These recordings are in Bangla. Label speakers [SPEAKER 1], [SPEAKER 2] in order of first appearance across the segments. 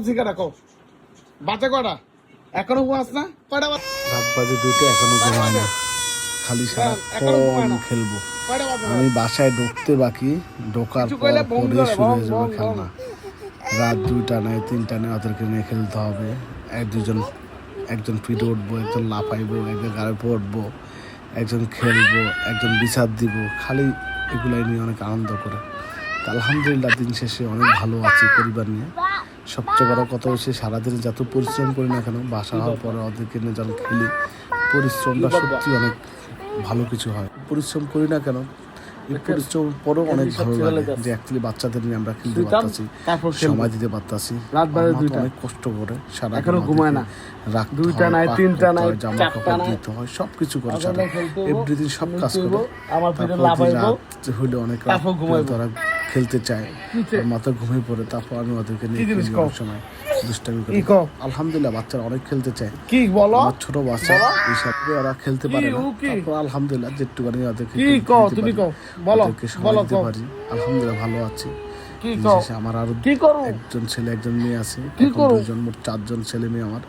[SPEAKER 1] বাজছে কটা কও বাজে কটা এখনো ঘুমাস না কটা
[SPEAKER 2] রাত বাজে 2টা এখনো ঘুমায় না খালি সারাক্ষণ খেলবো আমি বাসায় ঢুকতে বাকি ঢোকার পরে শুরু হয়ে যাবে খেলনা রাত 2টা নয় 3টা নয় ওদেরকে নিয়ে খেলতে হবে একজন ফিটে উঠবো একজন লাফাইবো একজন গাড়ি পড়বো একজন খেলবো একজন বিচার দিব খালি এগুলাই নিয়ে অনেক আনন্দ করে তা আলহামদুলিল্লাহ দিন শেষে অনেক ভালো আছি পরিবার নিয়ে সবচেয়ে বড় কথা হচ্ছে সারাদিন যত পরিশ্রম করি না কেন বাসা হওয়ার পরে ওদেরকে নিয়ে যখন খেলি পরিশ্রমটা সত্যি অনেক ভালো কিছু হয় পরিশ্রম করি না কেন এই পরিশ্রম পরেও অনেক ভালো লাগে যে অ্যাকচুয়ালি বাচ্চাদের নিয়ে আমরা খেলতে পারতাছি সময় দিতে পারতাছি অনেক কষ্ট করে সারা ঘুমায় না রাখতে হয় 2টা নাই 3টা নাই জামা কাপড় দিতে হয় সবকিছু করে সারা এভরিথিং সব কাজ করে আমার ফিরে লাভাইবো হইলে অনেক রাত তারা খেলতে চায় মাথা ঘুমিয়ে পড়ে তারপর আমি ওদেরকে নিয়ে সময় দুষ্টামি করি আলহামদুলিল্লাহ বাচ্চারা অনেক খেলতে চায়
[SPEAKER 1] কি বলো
[SPEAKER 2] ছোট বাচ্চা এইসব ওরা খেলতে পারে না তারপর আলহামদুলিল্লাহ যেটুকুনি ওদেরকে বলো পারি আলহামদুলিল্লাহ ভালো আছি আমার আরো একজন ছেলে একজন মেয়ে আছে দুজন মোট 4জন ছেলে মেয়ে আমার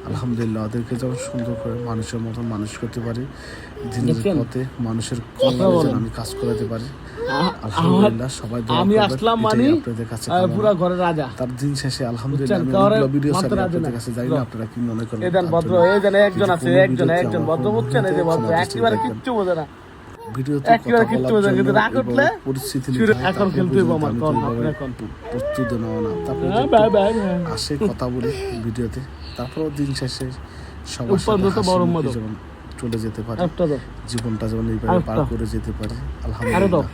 [SPEAKER 2] আলহামদুলিল্লাহ ওদেরকে যখন সুন্দর করে মানুষের মতন মানুষ করতে পারি দিনের পথে মানুষের কল্যাণে আমি কাজ করাতে পারি আলহামদুলিল্লাহ সবাই
[SPEAKER 1] আমি আসলাম মানে পুরো ঘরের রাজা
[SPEAKER 2] তার দিন শেষে আলহামদুলিল্লাহ ভিডিও সাথে আপনাদের কাছে যাই না আপনারা কি মনে করেন
[SPEAKER 1] এদান ভদ্র এইখানে একজন আছে একজন ভদ্র বুঝছেন এই যে ভদ্র একেবারে কিচ্ছু বোঝে না
[SPEAKER 2] ভিডিওতে
[SPEAKER 1] একেবারে কিচ্ছু বোঝে না কিন্তু রাগ উঠলে
[SPEAKER 2] পরিস্থিতি
[SPEAKER 1] এখন খেলতে হবে আমার কোন এখন
[SPEAKER 2] প্রস্তুত নেওয়া না তারপর আসে কথা বলি ভিডিওতে তারপর দিন শেষে সবার সাথে চলে যেতে পারি জীবনটা যেমন এইভাবে পার করে যেতে পারি আলহামদুলিল্লাহ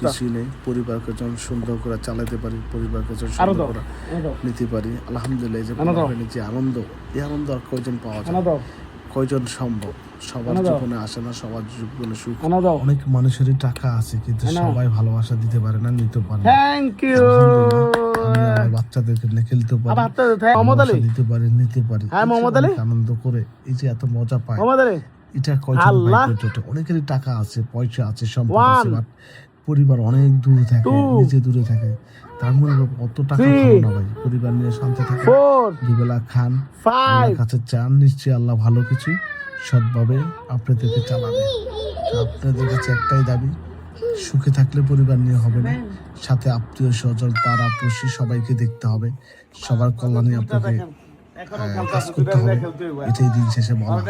[SPEAKER 2] কিছুই নেই পরিবারকে যখন সুন্দর করে চালাতে পারি পরিবারকে যখন সুন্দর করে নিতে পারি আলহামদুলিল্লাহ যে আনন্দ এই আনন্দ আর কয়জন পাওয়া যায় কয়জন সম্ভব সবার জীবনে আসে না সবার জীবনে সুখ অনেক মানুষেরই টাকা আছে কিন্তু সবাই ভালোবাসা দিতে পারে না নিতে পারে না
[SPEAKER 1] থ্যাংক ইউ
[SPEAKER 2] বাচ্চাদেরকে নিয়ে খেলতে পারি দিতে পারি নিতে পারি আনন্দ করে এই যে এত মজা পায় এটা অনেকেরই টাকা আছে পয়সা আছে সম্পদ আছে বাট পরিবার অনেক দূরে থাকে নিজে দূরে থাকে তার মনে কত টাকা ভালো না ভাই পরিবার নিয়ে শান্তি থাকে দুবেলা খান কাছে চান নিশ্চয়ই আল্লাহ ভালো কিছু সৎভাবে আপনাদেরকে চালাবে আপনাদের কাছে একটাই দাবি সুখে থাকলে পরিবার নিয়ে হবে না সাথে আত্মীয় স্বজন পাড়া পড়শি সবাইকে দেখতে হবে সবার কল্যাণে আপনাকে কাজ করতে হবে এটাই দিন শেষে বলা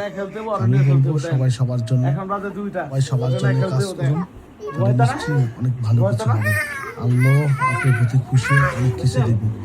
[SPEAKER 2] আমি বলবো সবাই সবার জন্য কাজ করুন নিশ্চয়ই অনেক ভালো কিছু হবে আল্লাহ আপনার প্রতি খুশি অনেক কিছু দেবে